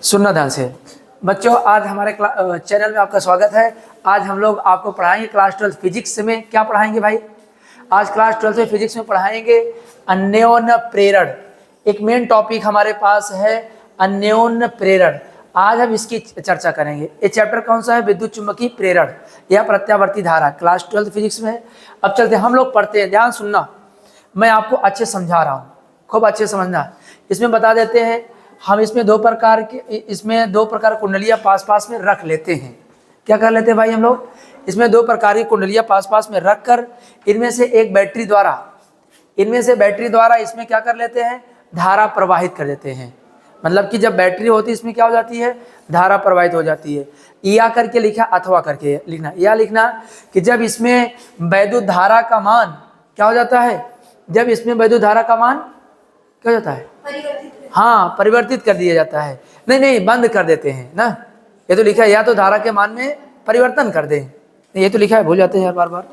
सुनना ध्यान से बच्चों, आज हमारे चैनल में आपका स्वागत है। आज हम लोग आपको पढ़ाएंगे क्लास 12 फिजिक्स में। क्या पढ़ाएंगे भाई? आज क्लास 12 में फिजिक्स में पढ़ाएंगे अन्योन्य प्रेरण। एक मेन टॉपिक हमारे पास है अन्योन्य प्रेरण। आज हम इसकी चर्चा करेंगे। ये चैप्टर कौन सा है? विद्युत चुम्बकीय प्रेरण या प्रत्यावर्ती धारा, क्लास 12 फिजिक्स में है। अब चलते हम लोग पढ़ते हैं। ध्यान सुनना, मैं आपको अच्छे समझा रहा हूँ, खूब अच्छे समझना। इसमें बता देते हैं हम इसमें दो प्रकार कुंडलियाँ पास पास में रख लेते हैं। क्या कर लेते हैं भाई हम लोग? इसमें दो प्रकार की कुंडलियाँ पास पास में रख कर इनमें से बैटरी द्वारा इसमें क्या कर लेते हैं? धारा प्रवाहित कर देते हैं। मतलब कि जब बैटरी होती है इसमें क्या हो जाती है? धारा प्रवाहित हो जाती है। या करके लिखा अथवा करके लिखना। या लिखना कि जब इसमें वैद्युत धारा का मान क्या हो जाता है? जब इसमें वैद्युत धारा का मान क्या हो जाता है? हाँ, परिवर्तित कर दिया जाता है। नहीं, बंद कर देते हैं ना। ये तो लिखा है या तो धारा के मान में परिवर्तन कर दें। ये तो लिखा है, भूल जाते हैं यार बार बार।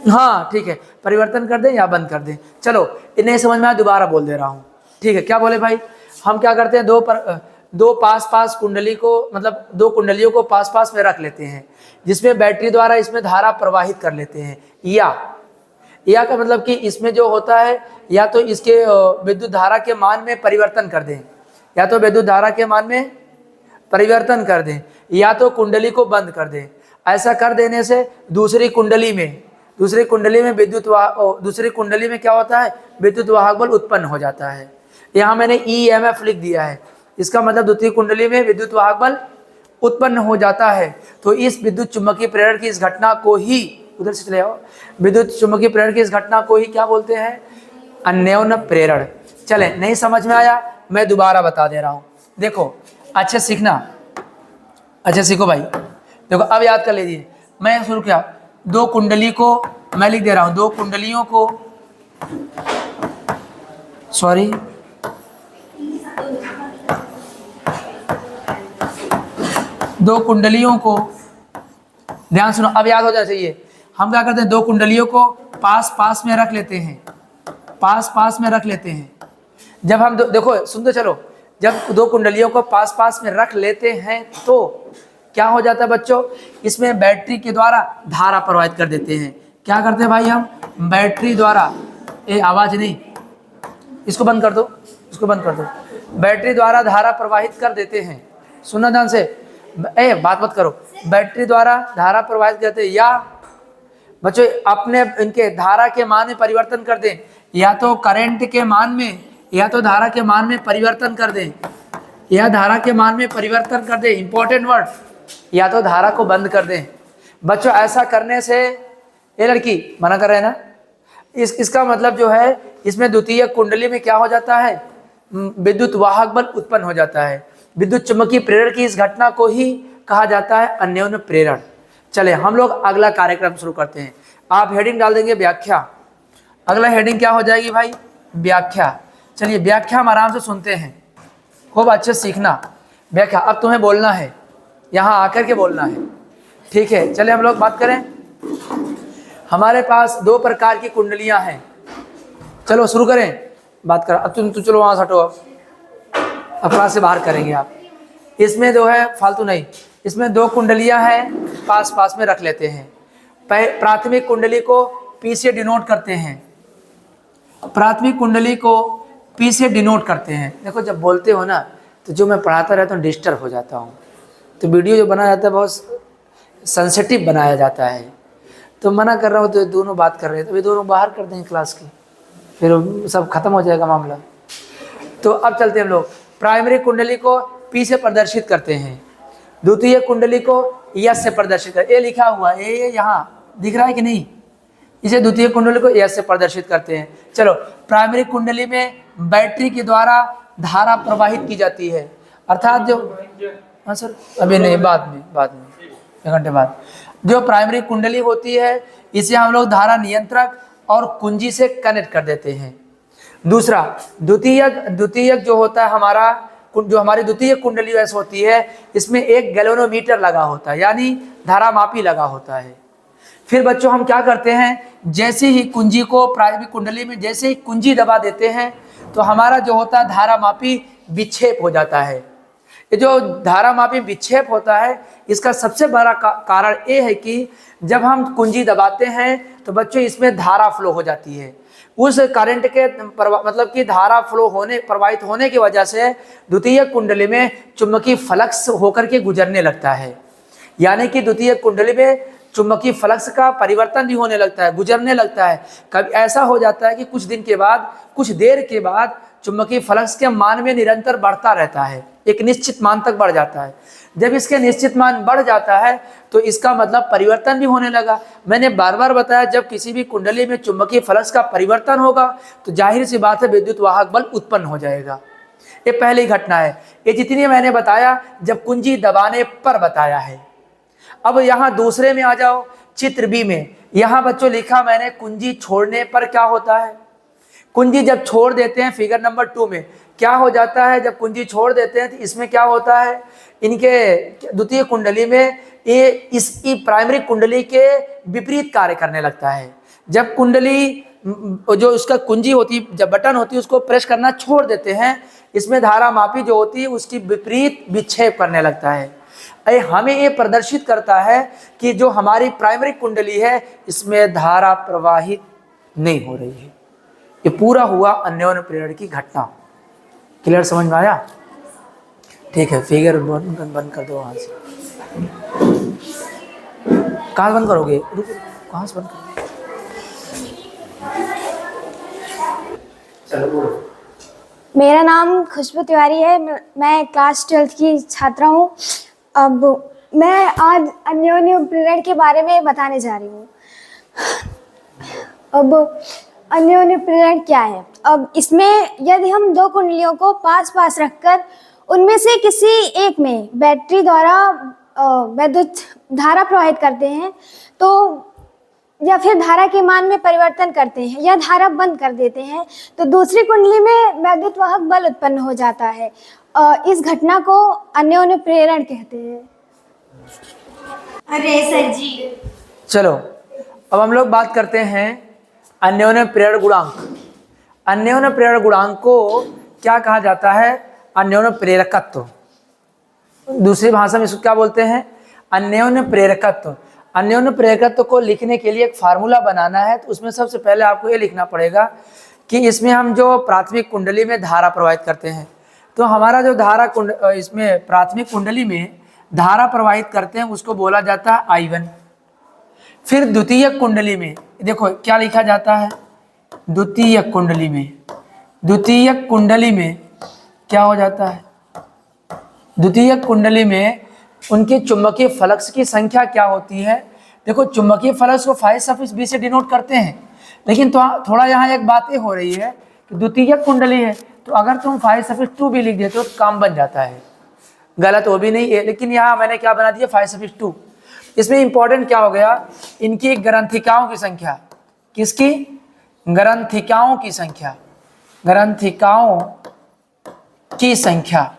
हाँ ठीक है, परिवर्तन कर दें या बंद कर दें। चलो, इन्हें समझ में आया, दोबारा बोल दे रहा हूँ। ठीक है, क्या बोले भाई? हम क्या करते हैं? दो पास कुंडली को, मतलब दो कुंडलियों को पास पास में रख लेते हैं, जिसमें बैटरी द्वारा इसमें धारा प्रवाहित कर लेते हैं। या का मतलब कि इसमें जो होता है, या तो इसके विद्युत धारा के मान में परिवर्तन कर दें, या तो विद्युत धारा के मान में परिवर्तन कर दें, या तो कुंडली को बंद कर दें। ऐसा कर देने से दूसरी कुंडली में दूसरी कुंडली में क्या होता है? विद्युत वाहक बल उत्पन्न हो जाता है। यहाँ मैंने EMF लिख दिया है। इसका मतलब द्वितीय कुंडली में विद्युत वाहक बल उत्पन्न हो जाता है। तो इस विद्युत चुम्बकीय प्रेरण की इस घटना को ही, उधर से चले आओ, विद्युत चुम्बकीय प्रेरण की इस घटना को ही क्या बोलते हैं? अन्योन्य प्रेरण। चले, नहीं समझ में आया? मैं दोबारा बता दे रहा हूँ। देखो, अच्छे सीखना, अच्छे सीखो भाई। देखो, अब याद कर लीजिए। मैं शुरू किया, दो कुंडली को मैं लिख दे रहा हूँ। दो कुंडलियों को, सॉरी, दो कुंडलियों को, ध्यान सुनो, अब याद हो जाना चाहिए। हम क्या करते हैं? दो कुंडलियों को पास पास में रख लेते हैं। पास पास में रख लेते हैं। जब हम देखो, सुनते चलो, जब दो कुंडलियों को पास पास में रख लेते हैं तो क्या हो जाता है बच्चों? इसमें बैटरी के द्वारा धारा प्रवाहित कर देते हैं। क्या करते हैं भाई हम? बैटरी द्वारा, आवाज नहीं, इसको बंद कर दो, इसको बंद कर दो। बैटरी द्वारा धारा प्रवाहित कर देते हैं। सुनना ध्यान से, बात मत करो। बैटरी द्वारा धारा प्रवाहित करते हैं, या बच्चों अपने इनके धारा के मान में परिवर्तन कर दें, या तो करंट के मान में, या तो धारा के मान में परिवर्तन कर दें, या धारा के मान में परिवर्तन कर दें, इंपॉर्टेंट वर्ड, या तो धारा को बंद कर दें। बच्चों ऐसा करने से, ये लड़की मना कर रहे हैं ना, इसका मतलब जो है, इसमें द्वितीय कुंडली में क्या हो जाता है? विद्युत वाहक बल उत्पन्न हो जाता है। विद्युत चुम्बकीय प्रेरण की इस घटना को ही कहा जाता है अन्योन्य प्रेरण। चले, हम लोग अगला कार्यक्रम शुरू करते हैं। आप हेडिंग डाल देंगे व्याख्या। अगला हेडिंग क्या हो जाएगी भाई? व्याख्या। चलिए, व्याख्या हम आराम से सुनते हैं, खूब अच्छे सीखना। व्याख्या अब तुम्हें बोलना है, यहाँ आकर के बोलना है, ठीक है? चले, हम लोग बात करें। हमारे पास दो प्रकार की कुंडलियाँ हैं। चलो शुरू करें, बात कर। अब तुम चलो वहाँ से हटो, अब क्लास से बाहर करेंगे आप। इसमें जो है फालतू नहीं, इसमें दो कुंडलियाँ हैं, पास पास में रख लेते हैं। प्राथमिक कुंडली को P से डिनोट करते हैं। प्राथमिक कुंडली को P से डिनोट करते हैं। देखो, जब बोलते हो ना तो जो मैं पढ़ाता रहता हूँ डिस्टर्ब हो जाता हूँ। तो वीडियो जो बनाया जाता है बहुत सेंसिटिव बनाया जाता है। तो मना कर रहा हूँ, तो दोनों बात कर रहे हैं, तो ये दोनों बाहर कर देंगे क्लास की, फिर सब खत्म हो जाएगा मामला। तो अब चलते हैं हम लोग। प्राइमरी कुंडली को P से प्रदर्शित करते हैं, द्वितीय कुंडली को S से प्रदर्शित करते हैं। ये लिखा हुआ है, ये यहाँ दिख रहा है कि नहीं? इसे द्वितीय कुंडली को S से प्रदर्शित करते हैं। चलो, प्राइमरी कुंडली में बैटरी के द्वारा धारा प्रवाहित की जाती है, अर्थात जो, हाँ सर, अभी नहीं, बाद में 1 घंटे बाद। जो प्राइमरी कुंडली होती है, इसे हम लोग धारा नियंत्रक और कुंजी से कनेक्ट कर देते हैं। दूसरा, द्वितीयक जो होता है हमारा, जो हमारी द्वितीय कुंडली वैसे होती है, इसमें एक गैल्वेनोमीटर लगा होता है, यानी धारा मापी लगा होता है। फिर बच्चों हम क्या करते हैं? जैसे ही कुंजी को, प्राइमरी कुंडली में जैसे ही कुंजी दबा देते हैं तो हमारा जो होता है धारा मापी विक्षेप हो जाता है। ये जो धारामापी विक्षेप होता है, इसका सबसे बड़ा कारण ये है कि जब हम कुंजी दबाते हैं तो बच्चों इसमें धारा फ्लो हो जाती है। उस करंट के मतलब कि धारा फ्लो होने प्रवाहित होने की वजह से द्वितीय कुंडली में चुंबकीय फ्लक्स होकर के गुजरने लगता है। यानी कि द्वितीय कुंडली में चुंबकीय फ्लक्स का परिवर्तन भी होने लगता है, गुजरने लगता है। कभी ऐसा हो जाता है कि कुछ दिन के बाद, कुछ देर के बाद चुंबकीय फ्लक्स के मान में निरंतर बढ़ता रहता है, एक निश्चित मान तक बढ़ जाता है। जब इसके निश्चित मान बढ़ जाता है तो इसका मतलब परिवर्तन भी होने लगा। मैंने बार बार बताया, जब किसी भी कुंडली में चुंबकीय फ्लक्स का परिवर्तन होगा तो जाहिर सी बात है विद्युत वाहक बल उत्पन्न हो जाएगा। ये पहली घटना है। ये जितनी मैंने बताया जब कुंजी दबाने पर बताया है। अब यहाँ दूसरे में आ जाओ, चित्र बी में। यहाँ बच्चों लिखा मैंने कुंजी छोड़ने पर क्या होता है। कुंजी जब छोड़ देते हैं, फिगर नंबर 2 में क्या हो जाता है, जब कुंजी छोड़ देते हैं तो इसमें क्या होता है, इनके द्वितीय कुंडली में ये इसकी प्राइमरी कुंडली के विपरीत कार्य करने लगता है। जब कुंडली जो उसका कुंजी होती, जब बटन होती है उसको प्रेस करना छोड़ देते हैं, इसमें धारा मापी जो होती है उसकी विपरीत विक्षेप करने लगता है। हमें ये प्रदर्शित करता है कि जो हमारी प्राइमरी कुंडली है इसमें धारा प्रवाहित नहीं हो रही है। ये पूरा हुआ अन्योन्य प्रेरण की घटना। क्लियर, समझ में आया? ठीक है, फिगर बंद कर दो वहां से। कहाँ बंद करोगे? कहाँ से बंद करोगे? चलो बोलो। मेरा नाम खुशबू तिवारी है। मैं क्लास 12th की छात्रा हूँ। अब मैं आज अन्योन्य प्रेरण के बारे में बताने जा रही हूँ। अब अन्योन्य प्रेरण क्या है? अब इसमें यदि हम दो कुंडलियों को पास पास रखकर उनमें से किसी एक में बैटरी द्वारा विद्युत धारा प्रवाहित करते हैं तो या फिर धारा के मान में परिवर्तन करते हैं या धारा बंद कर देते हैं तो दूसरी कुंडली में विद्युत वाहक बल उत्पन्न हो जाता है। इस घटना को अन्योन्य प्रेरण कहते हैं। अरे सर जी। चलो अब हम लोग बात करते हैं अन्योन्य प्रेरण गुणांक। अन्योन्य प्रेरण गुणांक को क्या कहा जाता है? अन्योन्य प्रेरकत्व। दूसरी भाषा में इसको क्या बोलते हैं? अन्योन्य प्रेरकत्व। अन्योन्य प्रेरकत्व को लिखने के लिए एक फार्मूला बनाना है तो उसमें सबसे पहले आपको ये लिखना पड़ेगा कि इसमें हम जो प्राथमिक कुंडली में धारा प्रवाहित करते हैं तो हमारा जो धारा इसमें प्राथमिक कुंडली में धारा प्रवाहित करते हैं उसको बोला जाता है I1। फिर द्वितीय कुंडली में देखो क्या लिखा जाता है, द्वितीय कुंडली में क्या हो जाता है, द्वितीय कुंडली में उनके चुंबकीय फ्लक्स की संख्या क्या होती है। देखो चुंबकीय फ्लक्स को 5 से डिनोट करते हैं, लेकिन तो थोड़ा यहाँ एक बात ये हो रही है कि द्वितीय कुंडली है तो अगर तुम 5 भी लिख देते हो तो काम बन जाता है, गलत वो भी नहीं है। लेकिन यहाँ मैंने क्या बना दिया 5/2। इसमें इंपॉर्टेंट क्या हो गया, इनकी ग्रंथिकाओं की संख्या। किसकी? ग्रंथिकाओं की संख्या। ग्रंथिकाओं की संख्या,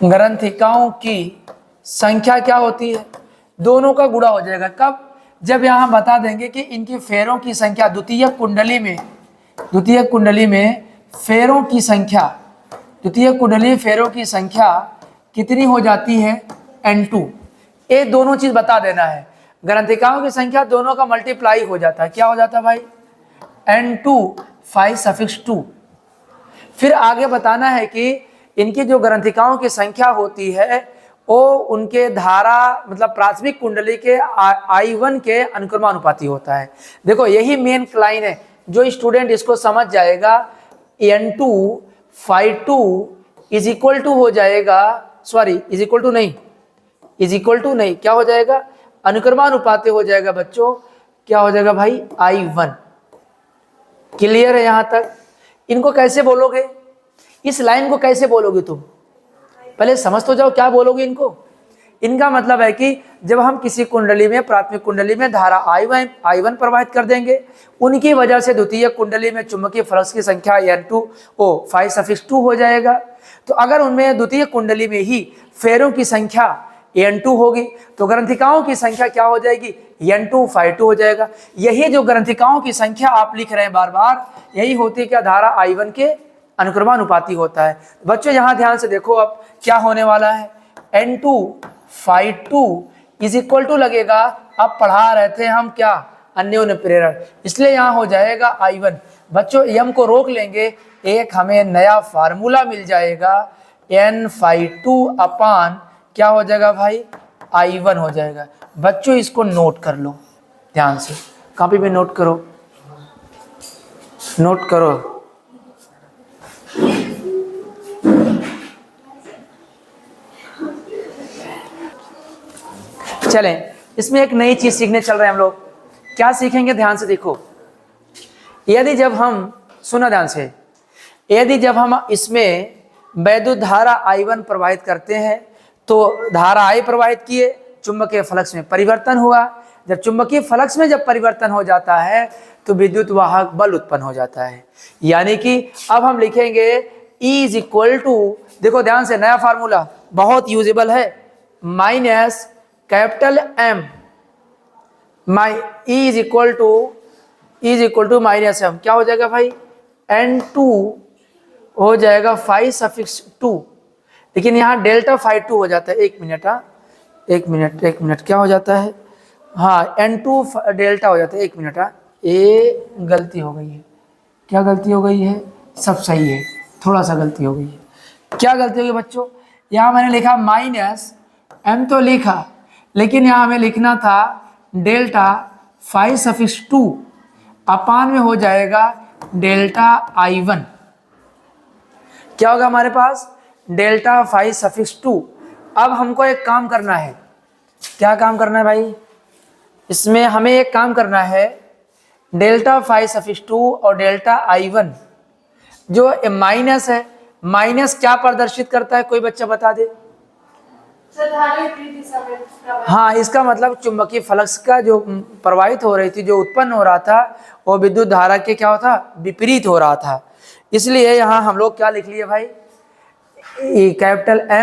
ग्रंथिकाओं की संख्या क्या होती है? दोनों का गुणा हो जाएगा। कब? जब यहाँ बता देंगे कि इनकी फेरों की संख्या द्वितीय कुंडली में फेरों की संख्या, द्वितीय कुंडली फेरों की संख्या कितनी हो जाती है? N2। ये दोनों चीज बता देना है। ग्रंथिकाओं की संख्या दोनों का मल्टीप्लाई हो जाता है। क्या हो जाता है भाई? N2 5/2। फिर आगे बताना है कि इनकी जो ग्रंथिकाओं की संख्या होती है वो उनके धारा मतलब प्राथमिक कुंडली के I1 के अनुक्रमानुपाती होता है। देखो यही मेन लाइन है, जो स्टूडेंट इसको समझ जाएगा N2 phi2 is equal to हो जाएगा, सॉरी इज इक्वल टू नहीं, क्या हो जाएगा? अनुक्रमानुपाती हो जाएगा बच्चों। क्या हो जाएगा भाई? I1। क्लियर है यहाँ तक? इनको कैसे बोलोगे, इस लाइन को कैसे बोलोगे तुम? पहले समझ तो जाओ क्या बोलोगे इनको। इनका मतलब है कि जब हम किसी कुंडली में प्राथमिक कुंडली में धारा I1 प्रवाहित कर देंगे, उनकी वजह से द्वितीय कुंडली में चुंबकीय फ्लक्स की संख्या N2 ओ 5/2 हो जाएगा। तो अगर उनमें द्वितीय कुंडली में ही फेरों की संख्या N2 होगी तो ग्रंथिकाओं की संख्या क्या हो जाएगी? N2 phi2 हो जाएगा। यही जो ग्रंथिकाओं की संख्या आप लिख रहे हैं बार बार, यही होती है क्या? धारा I1 के अनुक्रमानुपाती होता है। बच्चों यहाँ ध्यान से देखो, अब क्या होने वाला है, N2 phi2 is equal to लगेगा, अब पढ़ा रहे थे हम क्या, अन्योन्य प्रेरण, इसलिए यहाँ हो जाएगा I1। बच्चों यम को रोक लेंगे, एक हमें नया फार्मूला मिल जाएगा, N phi2 अपान क्या हो जाएगा भाई, I1 हो जाएगा। बच्चों इसको नोट कर लो ध्यान से, कॉपी पे नोट करो, नोट करो। चलें, इसमें एक नई चीज सीखने चल रहे हैं हम लोग। क्या सीखेंगे, ध्यान से देखो। यदि जब हम, सुना ध्यान से, यदि जब हम इसमें वैद्युत धारा I1 प्रवाहित करते हैं तो धारा I प्रवाहित किए, चुंबकीय फ्लक्स में परिवर्तन हुआ। जब चुंबकीय फ्लक्स में जब परिवर्तन हो जाता है तो विद्युत वाहक बल उत्पन्न हो जाता है। यानी कि अब हम लिखेंगे E इज इक्वल टू, देखो ध्यान से, नया फार्मूला बहुत यूजेबल है, minus capital M, E is equal to minus M, क्या हो जाएगा भाई, N2 हो जाएगा phi सफिक्स 2, लेकिन यहाँ डेल्टा phi2 हो जाता है। एक मिनट, हाँ एक मिनट, क्या हो जाता है, हाँ N2 डेल्टा हो जाता है। एक मिनट, हाँ ये गलती हो गई है, क्या गलती हो गई है, सब सही है, थोड़ा सा गलती हो गई है। क्या गलती हो गई बच्चों, यहाँ मैंने लिखा माइनस M तो लिखा, लेकिन यहाँ हमें लिखना था डेल्टा phi सफिक्स 2 अपान में हो जाएगा डेल्टा I1। क्या होगा हमारे पास, डेल्टा phi सफिक्स 2। अब हमको एक काम करना है, क्या काम करना है भाई, इसमें हमें एक काम करना है, डेल्टा phi सफिक्स 2 और डेल्टा I1 जो माइनस है, माइनस क्या प्रदर्शित करता है, कोई बच्चा बता दे। हाँ, इसका मतलब चुंबकीय फ्लक्स का जो प्रवाहित हो रही थी, जो उत्पन्न हो रहा था, वो विद्युत धारा के क्या होता, विपरीत हो रहा था। इसलिए यहाँ हम लोग क्या लिख लिए भाई, कैपिटल M